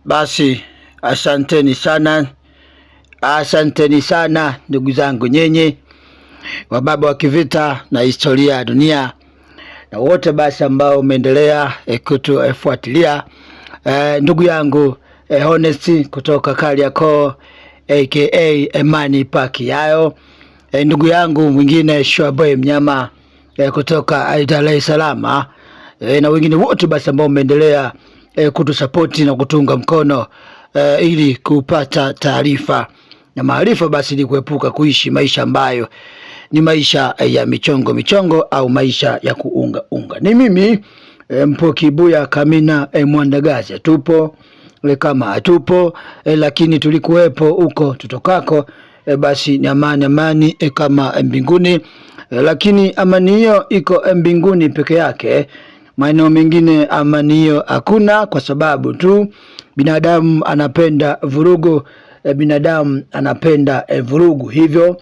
Basi asanteni sana ndugu zangu nyenye wababa wa kivita na historia ya dunia na wote basi ambao umeendelea kutufuatilia. Ndugu yangu Honest kutoka Kariakoo aka Emani Paki Yayo, ndugu yangu mwingine Shwaboy Mnyama kutoka Dar es Salaam, na wengine wote basi ambao umeendelea kutusapoti na kutunga mkono ili kupata taarifa na maarifa, basi ili kuepuka kuishi maisha ambayo ni maisha ya michongo au maisha ya kuunga. Ni mimi Mpoki Buya Kamina Mwandagazi. Tupo kama hatupo, lakini tulikuwepo huko tutokako, basi ni amani kama mbinguni, lakini amani hiyo iko mbinguni peke yake. Maeneo mengine amani hiyo hakuna, kwa sababu tu binadamu anapenda vurugu, binadamu anapenda vurugu. Hivyo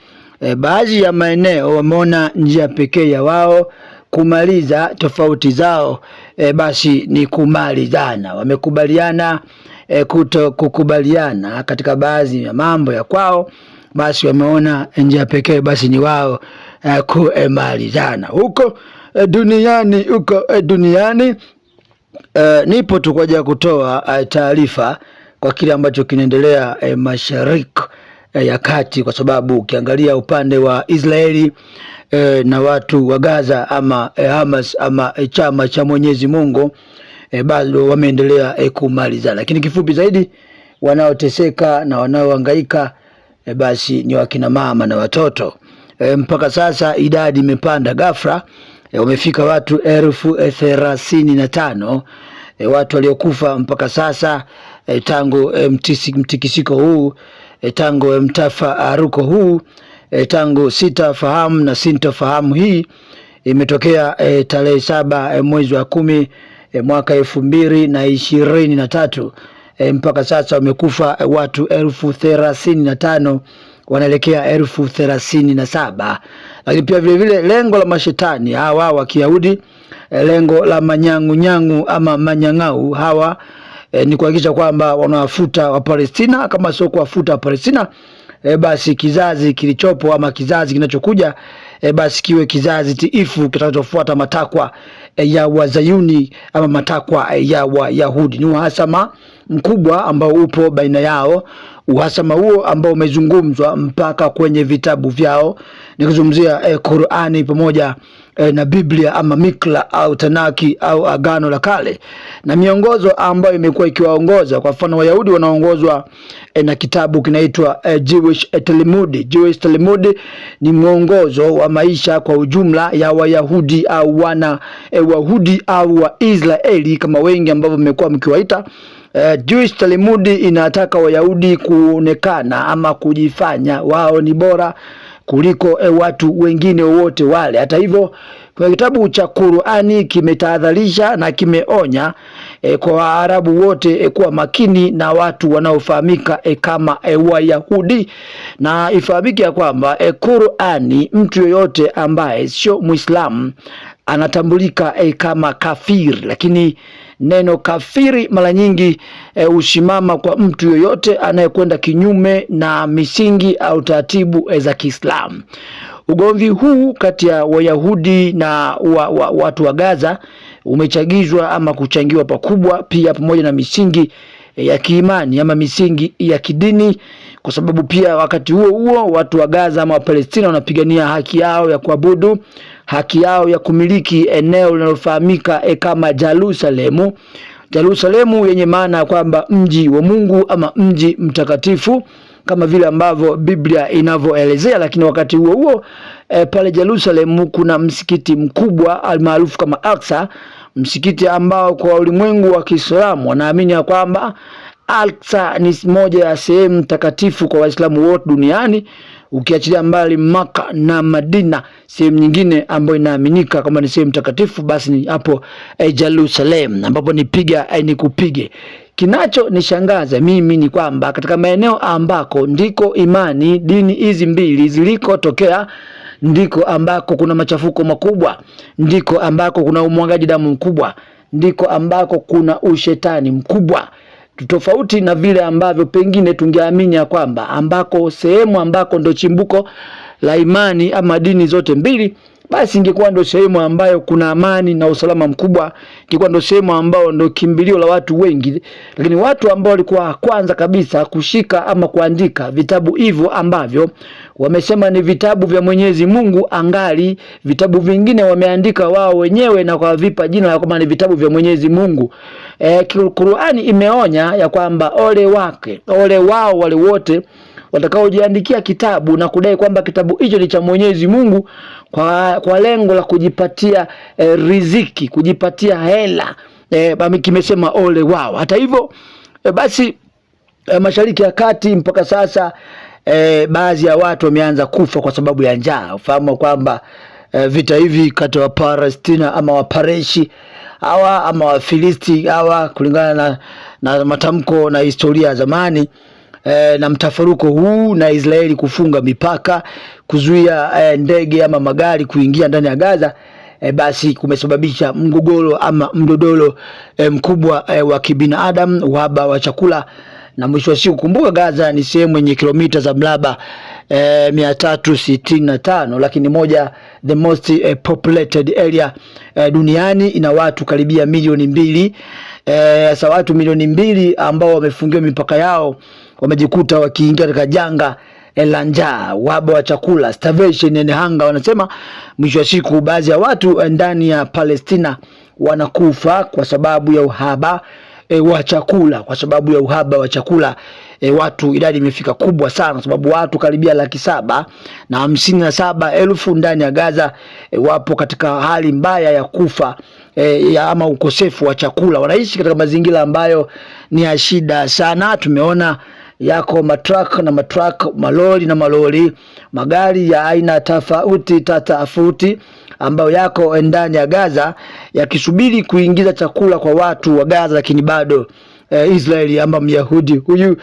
baadhi ya maeneo wameona njia pekee ya wao kumaliza tofauti zao basi ni kumalizana. Wamekubaliana kukubaliana katika baadhi ya mambo ya kwao, basi wameona njia pekee basi ni wao kumalizana. Huko duniani nipo tu kwa ajili ya kutoa taarifa kwa kile ambacho kinaendelea Mashariki ya Kati, kwa sababu ukiangalia upande wa Israeli na watu wa Gaza ama Hamas ama chama cha Mwenyezi Mungu bado wameendelea kumalizana, lakini kifupi zaidi wanaoteseka na wanaohangaika basi ni wakina mama na watoto. Mpaka sasa idadi imepanda ghafla, wamefika watu 35,000 watu waliokufa mpaka sasa tangu mtikisiko huu, tangu mtafaruko huu, tangu sitafahamu na sintofahamu hii imetokea tarehe 7 mwezi wa 10 mwaka 2023. Mpaka sasa wamekufa watu 35,000, wanaelekea 37,000. Lakini pia vile vile lengo la mashetani hawa wa Kiyahudi, lengo la manyangu ama manyang'au hawa ni kuhakikisha kwamba wanawafuta wa Palestina, kama sio kuwafuta wa Palestina basi kizazi kilichopo ama kizazi kinachokuja basi kiwe kizazi tiifu kitakachofuata matakwa ya Wazayuni ama matakwa ya Wayahudi. Ni uhasama mkubwa ambao upo baina yao, uhasama huo ambao umezungumzwa mpaka kwenye vitabu vyao, nikizungumzia Qur'ani pamoja na Biblia ama Mikla au Tanaki au Agano la Kale, na miongozo ambayo imekuwa ikiwaongoza. Kwa mfano Wayahudi wanaongozwa na kitabu kinaitwa Jewish Talmud. Ni mwongozo wa maisha kwa ujumla ya Wayahudi au wana Wayahudi au Waisraeli kama wengi ambao mmekuwa mkiwaita. Jewish Talmud inataka Wayahudi kuonekana ama kujifanya wao ni bora kuliko watu wengine wote wale. Hata hivyo kwa kitabu cha Qur'ani kimetahadharisha na kimeonya kwa Waarabu wote kuwa makini na watu wanaofahamika kama Wayahudi, na ifahamike ya kwamba Qur'ani, mtu yoyote ambaye sio Muislamu anatambulika kama kafiri, lakini neno kafiri mara nyingi usimama kwa mtu yoyote anayekwenda kinyume na misingi au taratibu za Kiislamu. Ugomvi huu kati ya Wayahudi na watu wa Gaza umechagizwa ama kuchangiwa pakubwa pia pamoja na misingi ya kiimani ama misingi ya kidini, kwa sababu pia wakati huo watu wa Gaza ama Palestina wanapigania haki yao ya kuabudu, haki yao ya kumiliki eneo linalofahamika kama Jerusalemu yenye maana kwamba mji wa Mungu ama mji mtakatifu kama vile ambavyo Biblia inavyoelezea. Lakini wakati huo pale Jerusalemu kuna msikiti mkubwa almaarufu kama Aqsa, msikiti ambao kwa ulimwengu wa Kiislamu wanaamini ya kwamba Aqsa ni moja ya sehemu takatifu kwa Waislamu wote duniani, ukiachilia mbali Maka na Madina. Sehemu nyingine ambayo inaaminika kama ni sehemu takatifu basi ni hapo Jerusalem, ambapo nikupige. Kinacho nishangaza mimi ni kwamba katika maeneo ambako ndiko imani dini hizi mbili zilikotokea, ndiko ambako kuna machafuko makubwa, ndiko ambako kuna umwagaji damu mkubwa, ndiko ambako kuna ushetani mkubwa. tofauti na vile ambavyo pengine tungeamini ya kwamba ambako sehemu ambako ndo chimbuko la imani ama dini zote mbili, basi ingekuwa ndo sehemu ambayo kuna amani na usalama mkubwa, ingekuwa ndo sehemu ambayo ndo kimbilio la watu wengi. Lakini watu ambao walikuwa kwanza kabisa kushika ama kuandika vitabu hivyo ambavyo wamesema ni vitabu vya Mwenyezi Mungu, angali vitabu vingine wameandika wao wenyewe na kwa vipa jina la kwamba ni vitabu vya Mwenyezi Mungu. Qur'ani imeonya ya kwamba ole wao wale wote watakaojiandikia kitabu na kudai kwamba kitabu hicho ni cha Mwenyezi Mungu kwa lengo la kujipatia riziki, kujipatia hela. Kimesema ole wao. Hata hivyo basi Mashariki ya Kati mpaka sasa baadhi ya watu wameanza kufa kwa sababu ya njaa. Ufahamu kwamba vita hivi kati ya Palestina ama Wapareshi hawa ama Wafilisti hawa, kulingana na matamko na historia ya zamani, na mtafaruko huu na Israeli kufunga mipaka, kuzuia ndege ama magari kuingia ndani ya Gaza, basi kumesababisha mgogoro ama mdodoro mkubwa wa kibinadamu, uhaba wa chakula. Na mwisho wa siku, kumbuka Gaza ni sehemu yenye kilomita za mraba 365, lakini moja the most populated area duniani, ina watu karibia milioni 2. Sasa watu milioni 2 ambao wamefungiwa mipaka yao wamejikuta wakiingia katika janga la njaa, uhaba wa chakula, starvation and hunger. Wanasema mwisho wa siku baadhi ya watu ndani ya Palestina wanakufa kwa sababu ya uhaba wa chakula. Kwa sababu ya uhaba wa chakula watu, idadi imefika kubwa sana, sababu watu karibia 757,000 ndani ya Gaza wapo katika hali mbaya ya kufa ama ukosefu wa chakula. Wanaishi katika mazingira ambayo ni ya shida sana. Tumeona yako matruck na matruck, malori na malori, magari ya aina tofauti ambayo yako ndani ya Gaza yakisubiri kuingiza chakula kwa watu wa Gaza, lakini bado Israeli ama Myahudi huyu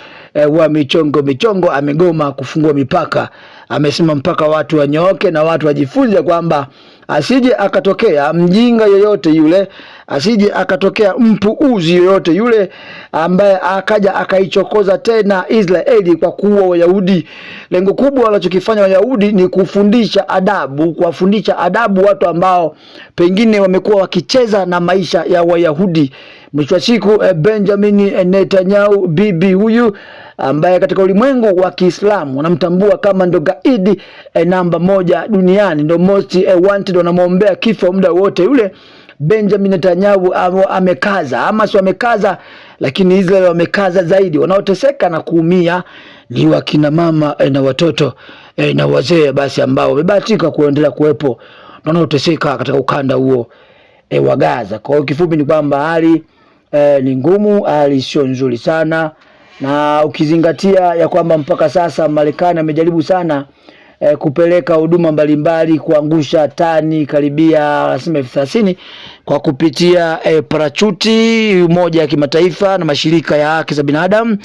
wa michongo amegoma kufungua mipaka. Amesema mpaka watu wanyooke na watu wajifunze kwamba asije akatokea mjinga yoyote yule, asije akatokea mpuuzi yoyote yule ambaye akaja akaichokoza tena Israeli kwa kuua Wayahudi. Lengo kubwa wanachokifanya Wayahudi ni kufundisha adabu, kuwafundisha adabu watu ambao pengine wamekuwa wakicheza na maisha ya Wayahudi. Mwisho wa siku Benjamin Netanyahu, bibi huyu ambaye katika ulimwengu wa Kiislamu wanamtambua kama ndo gaidi namba 1 duniani, ndo most wanted, wanamwombea kifo muda wote yule. Benjamin Netanyahu amekaza, ama sio amekaza, lakini Israel wamekaza zaidi. Wanaoteseka na kuumia ni wakina mama na watoto na wazee, basi ambao wamebahatika kuendelea kuwepo na wanaoteseka katika ukanda huo wa Gaza. Kwa kifupi ni kwamba hali ni ngumu, hali sio nzuri sana, na ukizingatia ya kwamba mpaka sasa Marekani amejaribu sana kupeleka huduma mbalimbali, kuangusha tani karibia 30 kwa kupitia parachuti moja ya kimataifa na mashirika ya haki za binadamu,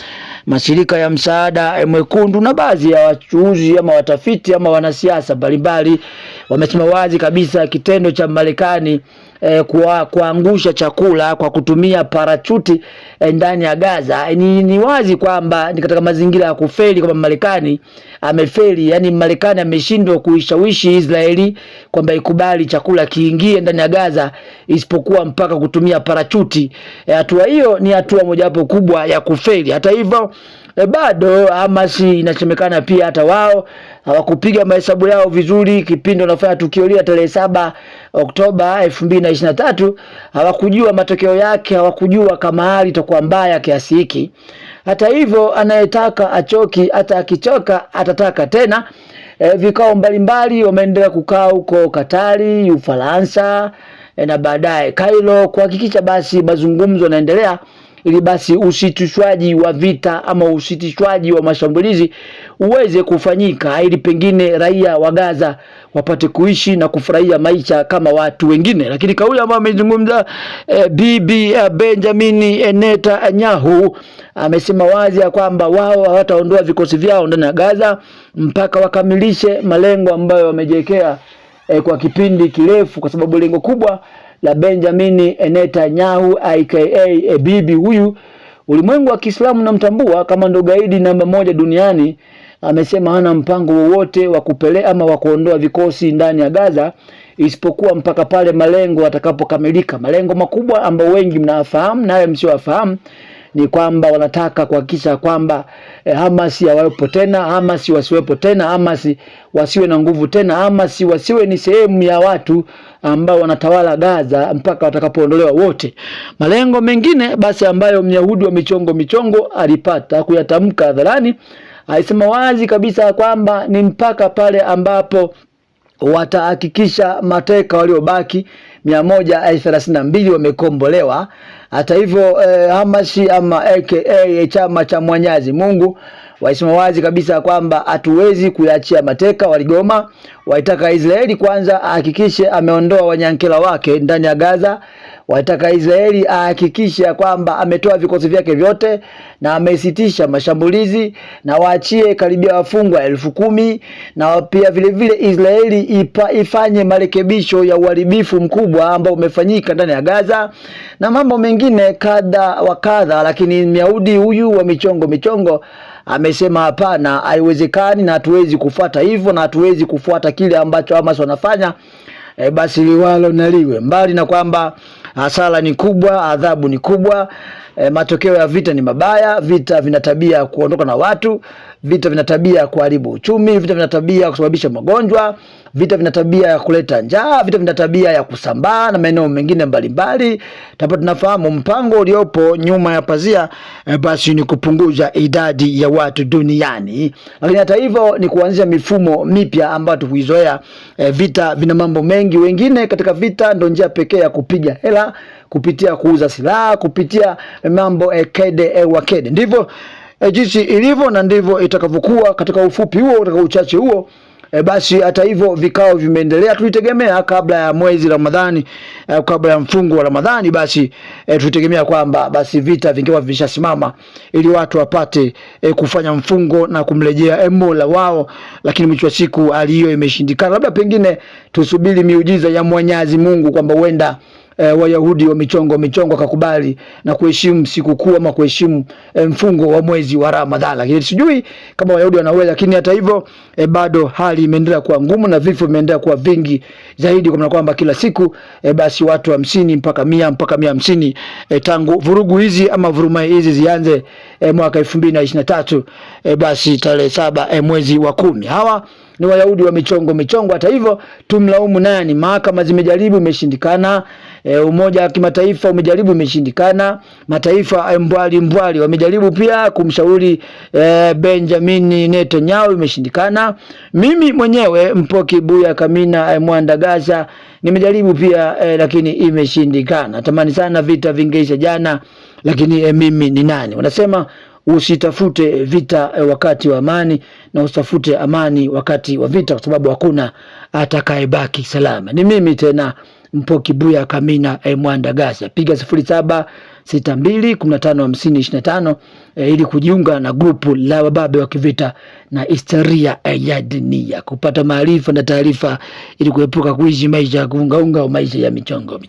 mashirika ya msaada mwekundu na baadhi ya wachuuzi ama watafiti ama wanasiasa mbalimbali wamesema wazi kabisa kitendo cha Marekani kuangusha chakula kwa kutumia parachuti ndani ya Gaza ni wazi kwamba ni katika mazingira ya kufeli, kwamba Marekani amefeli. Yani Marekani ameshindwa kuishawishi Israeli kwamba ikubali chakula kiingie ndani ya Gaza, isipokuwa mpaka kutumia parachuti. Hatua hiyo ni hatua mojawapo kubwa ya kufeli. Hata hivyo bado Hamas inasemekana pia hata wao hawakupiga mahesabu yao vizuri kipindi wanafanya tukio lile tarehe 7 Oktoba 2023. Hawakujua matokeo yake, hawakujua kama hali itakuwa mbaya kiasi hiki. Hata hivyo anayetaka achoki, hata akichoka atataka tena. Vikao mbalimbali wameendelea kukaa huko Katari, Ufaransa na baadaye Cairo kuhakikisha basi mazungumzo yanaendelea, ili basi usitishwaji wa vita ama usitishwaji wa mashambulizi uweze kufanyika, ili pengine raia wa Gaza wapate kuishi na kufurahia maisha kama watu wengine. Lakini kauli ambayo amezungumza bibi Benjamin Netanyahu, amesema wazi ya kwamba wao hawataondoa vikosi vyao ndani ya Gaza mpaka wakamilishe malengo ambayo wamejiwekea kwa kipindi kirefu, kwa sababu lengo kubwa la Benjamin Netanyahu aka bibi huyu Ulimwengu wa Kiislamu unamtambua kama ndo gaidi namba 1 duniani. Amesema hana mpango wowote wa kupeleka ama wa kuondoa vikosi ndani ya Gaza isipokuwa mpaka pale malengo yatakapokamilika. Malengo makubwa ambayo wengi mnafahamu na msiofahamu ni kwamba wanataka kuhakikisha kwamba Hamas hawapo tena, Hamas wasiwepo tena, Hamas wasiwe na nguvu tena, Hamas wasiwe ni sehemu ya watu ambao wanatawala Gaza mpaka watakapoondolewa wote. Malengo mengine basi ambayo Myahudi wa michongo alipata kuyatamka hadharani, alisema wazi kabisa kwamba ni mpaka pale ambapo watahakikisha mateka waliobaki 132 wamekombolewa. Hata hivyo Hamas ama aka chama cha Mwenyezi Mungu waisema wazi kabisa kwamba hatuwezi kuachia mateka. Waligoma, waitaka Israeli kwanza ahakikishe ameondoa wanyankela wake ndani ya Gaza. Waitaka Israeli ahakikishe kwamba ametoa vikosi vyake vyote na amesitisha mashambulizi na waachie karibia wafungwa 10,000, na pia vile vile Israeli ifanye marekebisho ya uharibifu mkubwa ambao umefanyika ndani ya Gaza na mambo mengine kadha wa kadha. Lakini Myahudi huyu wa michongo amesema hapana, haiwezekani na hatuwezi kufuata hivyo na hatuwezi kufuata kile ambacho Hamas wanafanya. Basi liwalo na liwe. Mbali na kwamba hasara ni kubwa, adhabu ni kubwa, matokeo ya vita ni mabaya. Vita vina tabia ya kuondoka na watu, vita vina tabia ya kuharibu uchumi, vita vina tabia ya kusababisha magonjwa, vita vina tabia ya kuleta njaa, vita vina tabia ya kusambaa na maeneo mengine mbalimbali. Tunafahamu mpango uliopo nyuma ya pazia basi ni kupunguza idadi ya watu duniani. Lakini hata hivyo ni kuanzisha mifumo mipya ambayo tukuizoea. Vita vina mambo mengi. Wengine katika vita ndio njia pekee ya kupiga hela kupitia kuuza silaha, kupitia mambo kede wa kede. Ndivyo jinsi ilivyo na ndivyo itakavyokuwa katika ufupi huo, katika uchache huo. Basi hata hivyo vikao vimeendelea. Tulitegemea kabla ya mwezi Ramadhani, kabla ya mfungo wa Ramadhani, basi tulitegemea kwamba basi vita vingewa vishasimama ili watu wapate kufanya mfungo na kumrejea Mola wao, lakini mwisho wa siku hali hiyo imeshindikana. Labda pengine tusubiri miujiza ya Mwenyezi Mungu kwamba huenda Wayahudi wa michongo kakubali na kuheshimu sikukuu ama kuheshimu mfungo wa mwezi wa Ramadhani. Lakini sijui kama Wayahudi wanaweza. Lakini hata hivyo bado hali imeendelea kuwa ngumu na vifo vimeendelea kuwa vingi zaidi, kwa maana kwamba kila siku basi watu 50 mpaka 100 mpaka 150 tangu vurugu hizi ama vurumai hizi zianze mwaka 2023 basi tarehe 7 mwezi wa 10. Hawa ni Wayahudi wa michongo. Hata hivyo tumlaumu nani? Mahakama zimejaribu, imeshindikana. Umoja wa kimataifa umejaribu, imeshindikana. Mataifa mbwali wamejaribu pia kumshauri Benjamin Netanyahu, imeshindikana. Mimi mwenyewe Mpoki Buya Kamina Mwandagaza nimejaribu pia lakini imeshindikana. Natamani sana vita vingeisha jana, lakini mimi ni nani? Wanasema usitafute vita wakati wa amani na usitafute amani wakati wa vita, kwa sababu hakuna atakayebaki salama. Ni mimi tena Mpoki Buya Kamina Mwandagaza. Piga 0762155025 ili kujiunga na grupu la wababe wa kivita na historia ya dunia, kupata maarifa na taarifa ili kuepuka kuishi maisha ya kuungaunga au maisha ya michongo.